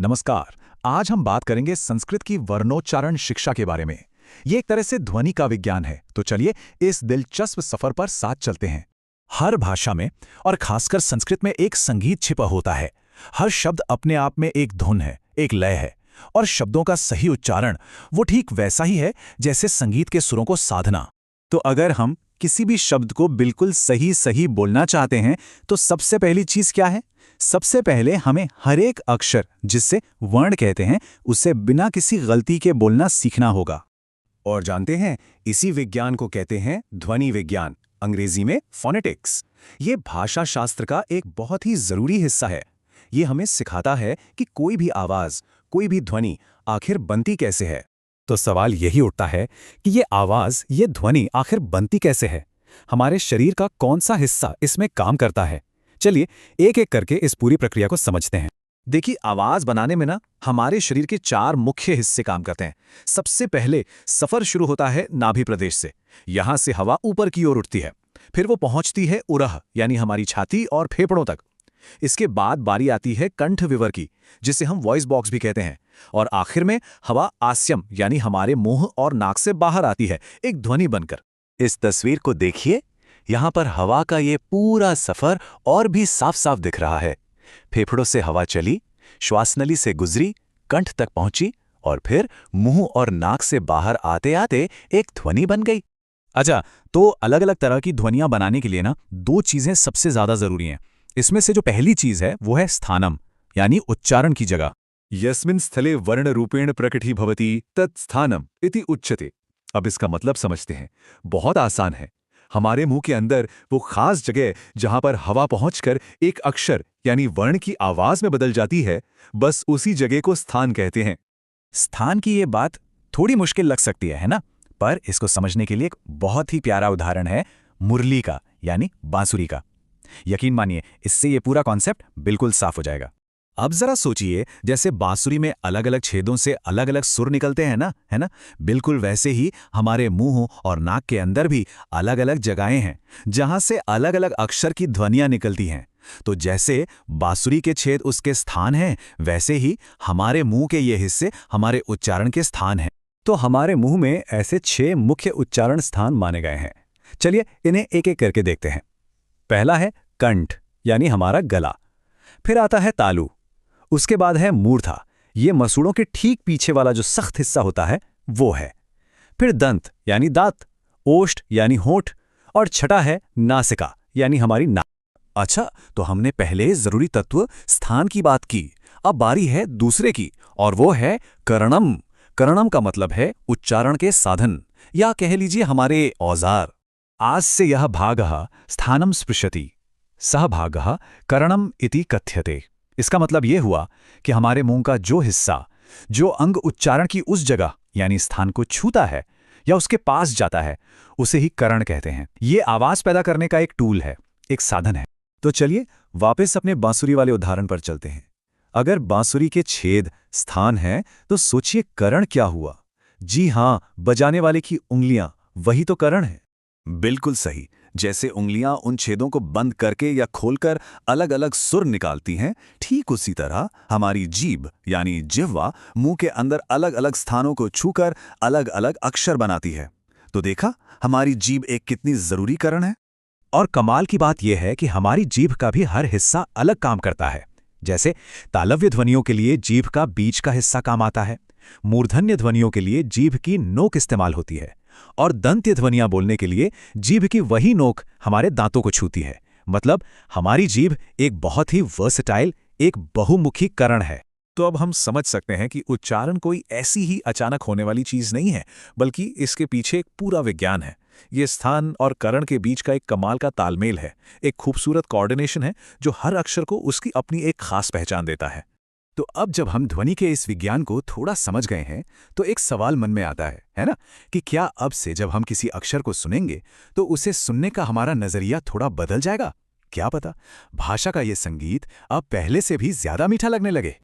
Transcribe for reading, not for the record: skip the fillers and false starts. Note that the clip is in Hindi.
नमस्कार। आज हम बात करेंगे संस्कृत की वर्णोच्चारण शिक्षा के बारे में। ये एक तरह से ध्वनि का विज्ञान है, तो चलिए इस दिलचस्प सफर पर साथ चलते हैं। हर भाषा में और खासकर संस्कृत में एक संगीत छिपा होता है। हर शब्द अपने आप में एक धुन है, एक लय है, और शब्दों का सही उच्चारण वो ठीक वैसा ही है जैसे संगीत के सुरों को साधना। तो अगर हम किसी भी शब्द को बिल्कुल सही सही बोलना चाहते हैं तो सबसे पहली चीज क्या है? सबसे पहले हमें हर एक अक्षर, जिससे वर्ण कहते हैं, उसे बिना किसी गलती के बोलना सीखना होगा। और जानते हैं, इसी विज्ञान को कहते हैं ध्वनि विज्ञान, अंग्रेजी में फोनेटिक्स। ये भाषा शास्त्र का एक बहुत ही जरूरी हिस्सा है। ये हमें सिखाता है कि कोई भी आवाज, कोई भी ध्वनि आखिर बनती कैसे है। तो सवाल यही उठता है कि ये आवाज, ये ध्वनि आखिर बनती कैसे है? हमारे शरीर का कौन सा हिस्सा इसमें काम करता है? चलिए एक एक करके इस पूरी प्रक्रिया को समझते हैं। देखिए, आवाज बनाने में हमारे शरीर के 4 मुख्य हिस्से काम करते हैं। सबसे पहले सफर शुरू होता है नाभि प्रदेश से। यहां से हवा ऊपर की ओर उठती है, फिर वो पहुंचती है उरह यानी हमारी छाती और फेफड़ों तक। इसके बाद बारी आती है कंठ विवर की, जिसे हम वॉइस बॉक्स भी कहते हैं। और आखिर में हवा आस्यम यानी हमारे मुंह और नाक से बाहर आती है, एक ध्वनि बनकर। इस तस्वीर को देखिए, यहाँ पर हवा का ये पूरा सफर और भी साफ साफ दिख रहा है। फेफड़ों से हवा चली, श्वासनली से गुजरी, कंठ तक पहुंची और फिर मुंह और नाक से बाहर आते आते एक ध्वनि बन गई। अच्छा, तो अलग अलग तरह की ध्वनियां बनाने के लिए 2 चीजें सबसे ज्यादा जरूरी हैं। इसमें से जो पहली चीज है वो है स्थानम, यानी उच्चारण की जगह। यस्मिन् स्थले वर्ण रूपेण प्रकटी भवति तत् स्थानम इति उच्यते। अब इसका मतलब समझते हैं। बहुत आसान है। हमारे मुंह के अंदर वो खास जगह जहां पर हवा पहुंचकर एक अक्षर यानी वर्ण की आवाज में बदल जाती है, बस उसी जगह को स्थान कहते हैं। स्थान की ये बात थोड़ी मुश्किल लग सकती है ना? पर इसको समझने के लिए एक बहुत ही प्यारा उदाहरण है मुरली का, यानी बांसुरी का। यकीन मानिए, इससे ये पूरा कॉन्सेप्ट बिल्कुल साफ हो जाएगा। अब जरा सोचिए, जैसे बांसुरी में अलग अलग छेदों से अलग अलग सुर निकलते हैं है ना? बिल्कुल वैसे ही हमारे मुंह और नाक के अंदर भी अलग अलग जगहें हैं जहां से अलग अलग अक्षर की ध्वनियां निकलती हैं। तो जैसे बांसुरी के छेद उसके स्थान हैं, वैसे ही हमारे मुंह के ये हिस्से हमारे उच्चारण के स्थान हैं। तो हमारे मुंह में ऐसे 6 मुख्य उच्चारण स्थान माने गए हैं। चलिए इन्हें एक एक करके देखते हैं। पहला है कंठ, यानी हमारा गला। फिर आता है तालु। उसके बाद है मूर्धा, ये मसूड़ों के ठीक पीछे वाला जो सख्त हिस्सा होता है वो है। फिर दंत यानी दांत, ओष्ठ यानी होंठ, और छठा है नासिका यानी हमारी नाक। अच्छा, तो हमने पहले जरूरी तत्व स्थान की बात की। अब बारी है दूसरे की, और वो है कर्णम। कर्णम का मतलब है उच्चारण के साधन, या कह लीजिए हमारे औजार। आज से यह भागः स्थानम स्पृशति, सह भागः कर्णम इति कथ्यते। इसका मतलब यह हुआ कि हमारे मुंह का जो हिस्सा, जो अंग उच्चारण की उस जगह यानी स्थान को छूता है या उसके पास जाता है, उसे ही कर्ण कहते हैं। ये आवाज पैदा करने का एक टूल है, एक साधन है। तो चलिए वापस अपने बांसुरी वाले उदाहरण पर चलते हैं। अगर बांसुरी के छेद स्थान हैं, तो सोचिए कर्ण क्या हुआ। जी हां, बजाने वाले की उंगलियां, वही तो कर्ण है। बिल्कुल सही। जैसे उंगलियां उन छेदों को बंद करके या खोलकर अलग अलग सुर निकालती हैं, ठीक उसी तरह हमारी जीभ यानी जिह्वा मुंह के अंदर अलग अलग स्थानों को छूकर अलग अलग अक्षर बनाती है। तो देखा, हमारी जीभ एक कितनी जरूरी करण है। और कमाल की बात यह है कि हमारी जीभ का भी हर हिस्सा अलग काम करता है। जैसे तालव्य ध्वनियों के लिए जीभ का बीच का हिस्सा काम आता है, मूर्धन्य ध्वनियों के लिए जीभ की नोक इस्तेमाल होती है, और दंत्य ध्वनियां बोलने के लिए जीभ की वही नोक हमारे दांतों को छूती है। मतलब हमारी जीभ एक बहुत ही वर्सेटाइल, एक बहुमुखी करण है। तो अब हम समझ सकते हैं कि उच्चारण कोई ऐसी ही अचानक होने वाली चीज नहीं है, बल्कि इसके पीछे एक पूरा विज्ञान है। ये स्थान और करण के बीच का एक कमाल का तालमेल है, एक खूबसूरत कोऑर्डिनेशन है जो हर अक्षर को उसकी अपनी एक खास पहचान देता है। तो अब जब हम ध्वनि के इस विज्ञान को थोड़ा समझ गए हैं, तो एक सवाल मन में आता है ना, कि क्या अब से जब हम किसी अक्षर को सुनेंगे तो उसे सुनने का हमारा नजरिया थोड़ा बदल जाएगा? क्या पता भाषा का ये संगीत अब पहले से भी ज्यादा मीठा लगने लगे।